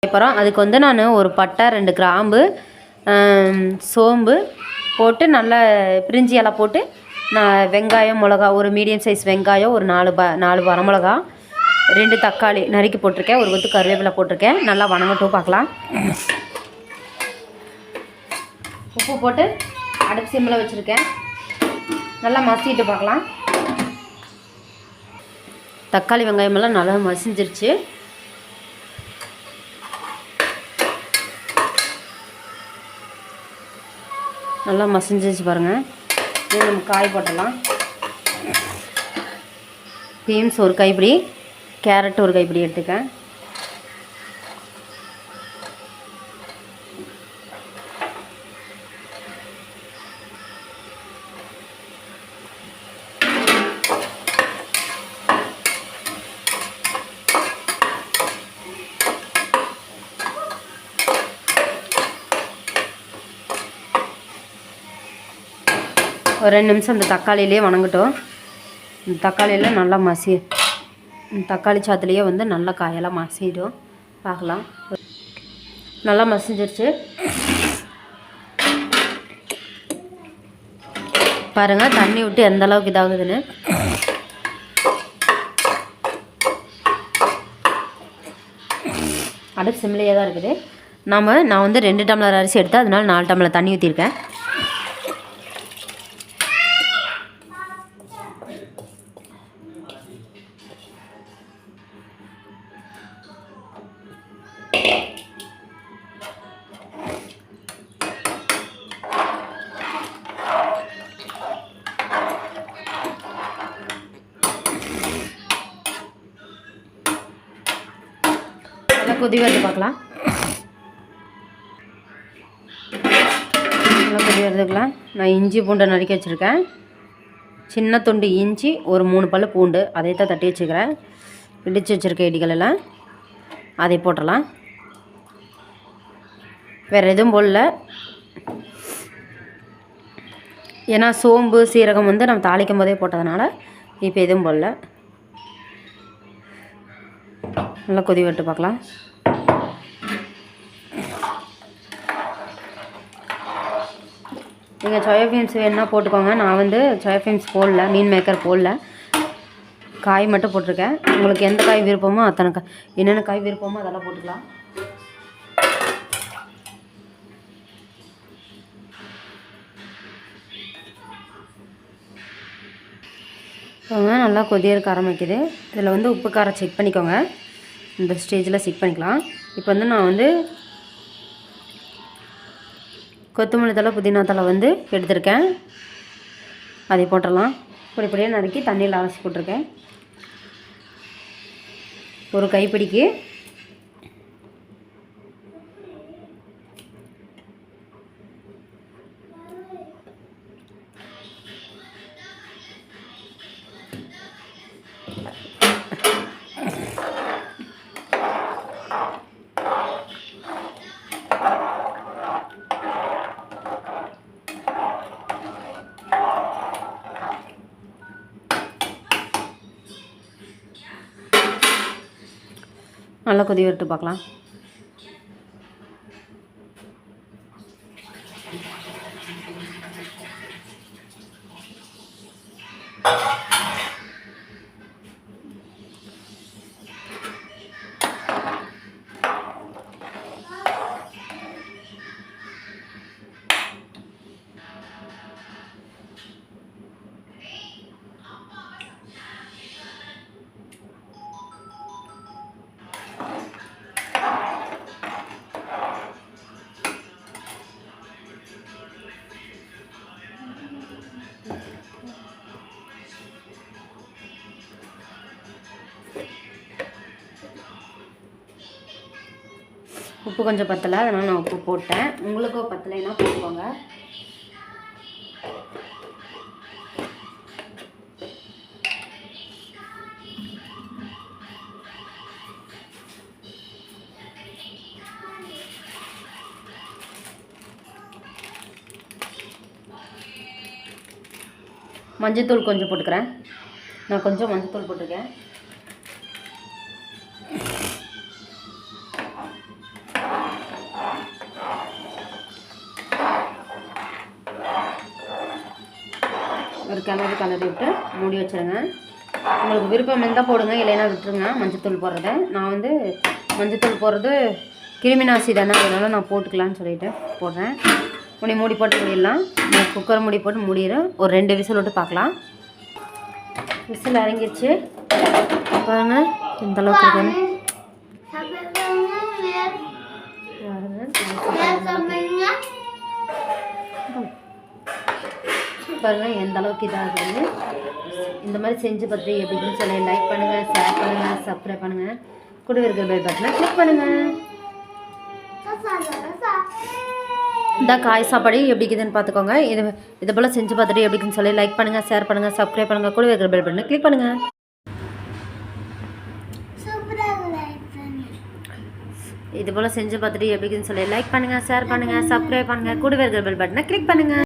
அப்புறம் அதுக்கு வந்து நான் ஒரு பட்டை 2 கிராம்பு சோம்பு போட்டு நல்லா பிரிஞ்சி இலை போட்டு நான் வெங்காயம் மிளகா ஒரு மீடியம் சைஸ் வெங்காயம் ஒரு 4 வரமிளகா 2 தக்காளி நறுக்கி போட்டிருக்கேன், ஒரு கொத்து கருவேப்பிலை போட்டிருக்கேன். நல்லா வணங்கட்டும் பார்க்கலாம். உப்பு போட்டு அடுப்பு சிம்மில் வச்சுருக்கேன். நல்லா மசிட்டு பார்க்கலாம். தக்காளி வெங்காயமெல்லாம் நல்லா மசிஞ்சிருச்சு. நல்லா மசிஞ்சிச்சு பாருங்கள். இது நம்ம காய் போட்டலாம். பீன்ஸ் ஒரு கைப்பிடி, கேரட் ஒரு கைப்பிடி எடுத்துக்கேன். ஒரு 2 நிமிஷம் இந்த தக்காளியிலே வணங்கட்டும். இந்த தக்காளியில் நல்லா தக்காளி சாத்துலேயே வந்து நல்லா காயெல்லாம் மசிடும் பார்க்கலாம். நல்லா மசிஞ்சிருச்சு பாருங்கள். தண்ணி விட்டு எந்த அளவுக்கு இதாகுதுன்னு. அடுப்பு சிம்லேயே தான் இருக்குது. நான் வந்து 2 டம்ளர் அரிசி எடுத்தேன், அதனால 4 டம்ளர் தண்ணி ஊற்றிருக்கேன். கொதி வருது பார்க்கலாம். நல்லா கொதி வருதுக்கலாம். நான் இஞ்சி பூண்டை நறுக்கி வச்சுருக்கேன். சின்ன துண்டு இஞ்சி ஒரு 3 பல்லு பூண்டு அதை தான் தட்டி வச்சுக்கிறேன். இடித்து வச்சுருக்க இடிகளெல்லாம் அதை போட்டுடலாம். வேறு எதுவும் போடல, ஏன்னா சோம்பு சீரகம் வந்து நம்ம தாளிக்கும் போதே போட்டதுனால இப்போ எதுவும் போடல. நல்லா கொதி விட்டு பார்க்கலாம். நீங்கள் சோயா பீன்ஸ் வேணுன்னா போட்டுக்கோங்க. நான் வந்து சோயா பீன்ஸ் போடல, மீன் மேக்கர் போடல, காய் மட்டும் போட்டிருக்கேன். உங்களுக்கு எந்த காய் விருப்பமோ அத்தனை என்னென்ன காய் விருப்பமோ அதெல்லாம் போட்டுக்கலாம். நல்லா கொதியறக்க ஆரம்பிக்குது. இதில் வந்து உப்பு காரம் செக் பண்ணிக்கோங்க. இந்த ஸ்டேஜில் செக் பண்ணிக்கலாம். இப்போ வந்து நான் வந்து கொத்தமல்லி தழை புதினா தழை வந்து எடுத்திருக்கேன், அதை போட்டுடலாம். பொடியாக நறுக்கி தண்ணியில் அலசி போட்டிருக்கேன். ஒரு கைப்பிடிக்கு நல்லா கொதி விட்டு பார்க்கலாம். உப்பு கொஞ்சம் பத்தலை, அதனால் நான் உப்பு போட்டேன். உங்களுக்கும் பத்தலைன்னா போட்டுக்கோங்க. மஞ்சத்தூள் கொஞ்சம் போட்டுக்கிறேன். நான் கொஞ்சம் மஞ்சத்தூள் போட்டிருக்கேன். ஒரு கலரி விட்டு மூடி வச்சுருங்க. உங்களுக்கு விருப்பம் இருந்தால் போடுங்க, இல்லைன்னா விட்டுருங்க மஞ்சத்தூள் போடுறத. நான் வந்து மஞ்சத்தூள் போடுறது கிருமிநாசி தானே, அதனால் நான் போட்டுக்கலான்னு சொல்லிட்டு போடுறேன். மூடி போட்டு மூடிடலாம். குக்கரை மூடி போட்டு மூடிடுறேன். ஒரு 2 விசில் விட்டு பார்க்கலாம். விசில் இறங்கிடுச்சு பாருங்க இந்த அளவுக்கு இருக்குன்னு. பாருங்க எந்த அளவுக்கு இதாக இருக்குது. இந்த மாதிரி செஞ்சு பார்த்து எப்படின்னு சொல்லி லைக் பண்ணுங்கள், ஷேர் பண்ணுங்கள், சப்ஸ்கிரைப் பண்ணுங்கள், கூட இருக்கிற பெல் பட்டனை கிளிக் பண்ணுங்கள். இந்த காய் சாப்பாடு எப்படி இருக்குதுன்னு பார்த்துக்கோங்க. இது போல் செஞ்சு பார்த்துட்டு எப்படின்னு சொல்லி லைக் பண்ணுங்கள், ஷேர் பண்ணுங்கள், சப்ஸ்கிரைப் பண்ணுங்கள், கூட இருக்கிற பெல் பட்டனை கிளிக் பண்ணுங்கள். இது போல் செஞ்சு பார்த்துட்டு எப்படின்னு சொல்லி லைக் பண்ணுங்கள், ஷேர் பண்ணுங்கள், சப்ஸ்கிரைப் பண்ணுங்கள், கூட இருக்கிற பெல் பட்டனை கிளிக் பண்ணுங்கள்.